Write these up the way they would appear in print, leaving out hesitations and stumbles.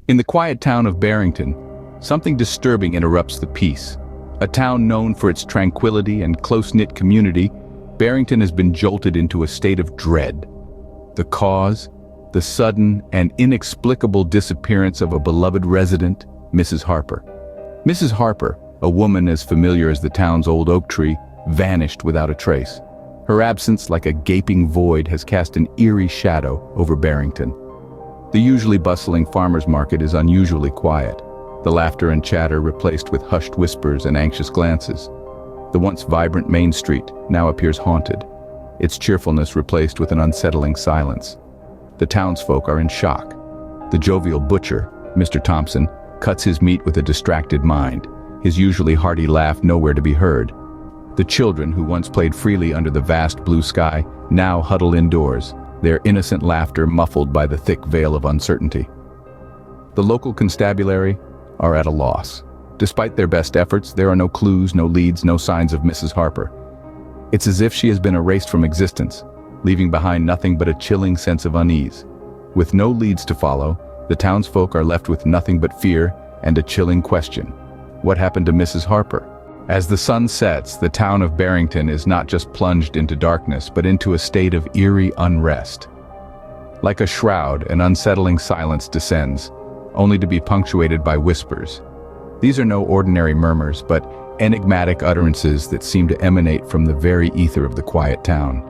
In the quiet town of Barrington, something disturbing interrupts the peace. A town known for its tranquility and close-knit community, Barrington has been jolted into a state of dread. The cause? The sudden and inexplicable disappearance of a beloved resident, Mrs. Harper. Mrs. Harper, a woman as familiar as the town's old oak tree, vanished without a trace. Her absence, like a gaping void, has cast an eerie shadow over Barrington. The usually bustling farmers' market is unusually quiet, the laughter and chatter replaced with hushed whispers and anxious glances. The once vibrant Main Street now appears haunted, its cheerfulness replaced with an unsettling silence. The townsfolk are in shock. The jovial butcher, Mr. Thompson, cuts his meat with a distracted mind, his usually hearty laugh nowhere to be heard. The children, who once played freely under the vast blue sky, now huddle indoors, their innocent laughter muffled by the thick veil of uncertainty. The local constabulary are at a loss. Despite their best efforts, there are no clues, no leads, no signs of Mrs. Harper. It's as if she has been erased from existence, leaving behind nothing but a chilling sense of unease. With no leads to follow, the townsfolk are left with nothing but fear and a chilling question. What happened to Mrs. Harper? As the sun sets, the town of Barrington is not just plunged into darkness, but into a state of eerie unrest. Like a shroud, an unsettling silence descends, only to be punctuated by whispers. These are no ordinary murmurs, but enigmatic utterances that seem to emanate from the very ether of the quiet town.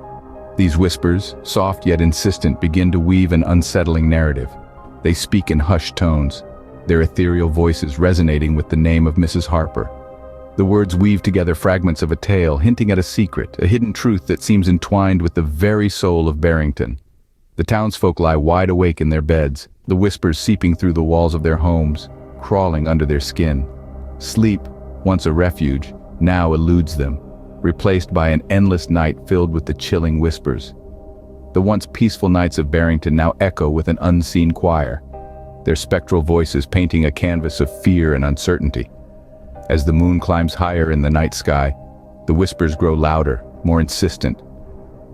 These whispers, soft yet insistent, begin to weave an unsettling narrative. They speak in hushed tones, their ethereal voices resonating with the name of Mrs. Harper. The words weave together fragments of a tale, hinting at a secret, a hidden truth that seems entwined with the very soul of Barrington. The townsfolk lie wide awake in their beds, the whispers seeping through the walls of their homes, crawling under their skin. Sleep, once a refuge, now eludes them, replaced by an endless night filled with the chilling whispers. The once peaceful nights of Barrington now echo with an unseen choir, their spectral voices painting a canvas of fear and uncertainty. As the moon climbs higher in the night sky, the whispers grow louder, more insistent.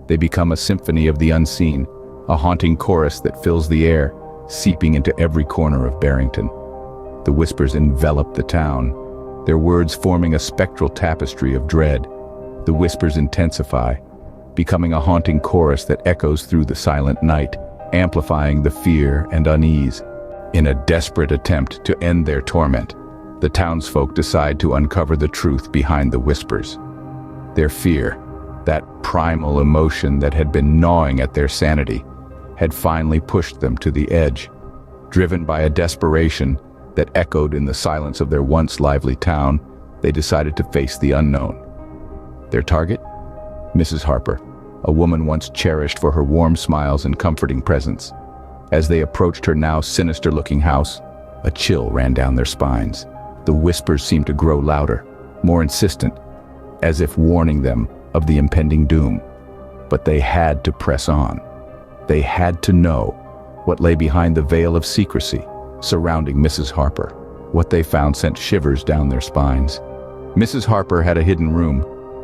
They become a symphony of the unseen, a haunting chorus that fills the air, seeping into every corner of Barrington. The whispers envelop the town, their words forming a spectral tapestry of dread. The whispers intensify, becoming a haunting chorus that echoes through the silent night, amplifying the fear and unease. In a desperate attempt to end their torment, the townsfolk decide to uncover the truth behind the whispers. Their fear, that primal emotion that had been gnawing at their sanity, had finally pushed them to the edge. Driven by a desperation that echoed in the silence of their once lively town, they decided to face the unknown. Their target? Mrs. Harper, a woman once cherished for her warm smiles and comforting presence. As they approached her now sinister-looking house, a chill ran down their spines. The whispers seemed to grow louder, more insistent, as if warning them of the impending doom. But they had to press on. They had to know what lay behind the veil of secrecy surrounding Mrs. Harper. What they found sent shivers down their spines. Mrs. Harper had a hidden room,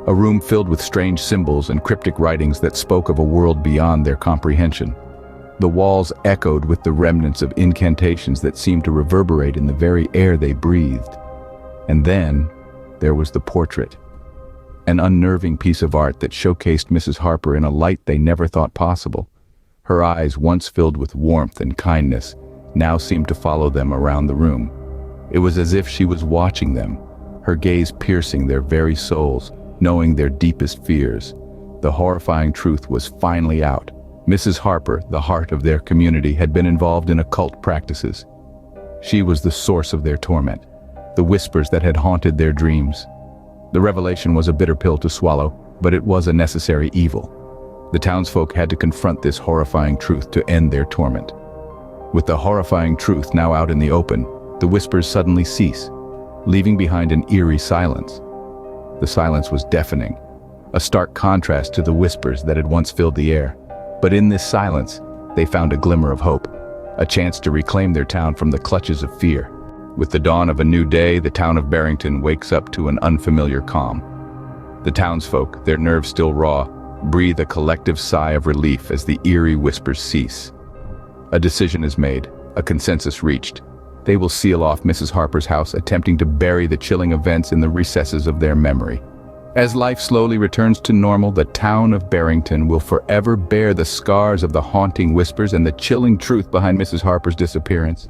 a room filled with strange symbols and cryptic writings that spoke of a world beyond their comprehension. The walls echoed with the remnants of incantations that seemed to reverberate in the very air they breathed. And then, there was the portrait. An unnerving piece of art that showcased Mrs. Harper in a light they never thought possible. Her eyes, once filled with warmth and kindness, now seemed to follow them around the room. It was as if she was watching them, her gaze piercing their very souls, knowing their deepest fears. The horrifying truth was finally out. Mrs. Harper, the heart of their community, had been involved in occult practices. She was the source of their torment, the whispers that had haunted their dreams. The revelation was a bitter pill to swallow, but it was a necessary evil. The townsfolk had to confront this horrifying truth to end their torment. With the horrifying truth now out in the open, the whispers suddenly cease, leaving behind an eerie silence. The silence was deafening, a stark contrast to the whispers that had once filled the air. But in this silence, they found a glimmer of hope, a chance to reclaim their town from the clutches of fear. With the dawn of a new day, the town of Barrington wakes up to an unfamiliar calm. The townsfolk, their nerves still raw, breathe a collective sigh of relief as the eerie whispers cease. A decision is made, a consensus reached. They will seal off Mrs. Harper's house, attempting to bury the chilling events in the recesses of their memory. As life slowly returns to normal, the town of Barrington will forever bear the scars of the haunting whispers and the chilling truth behind Mrs. Harper's disappearance.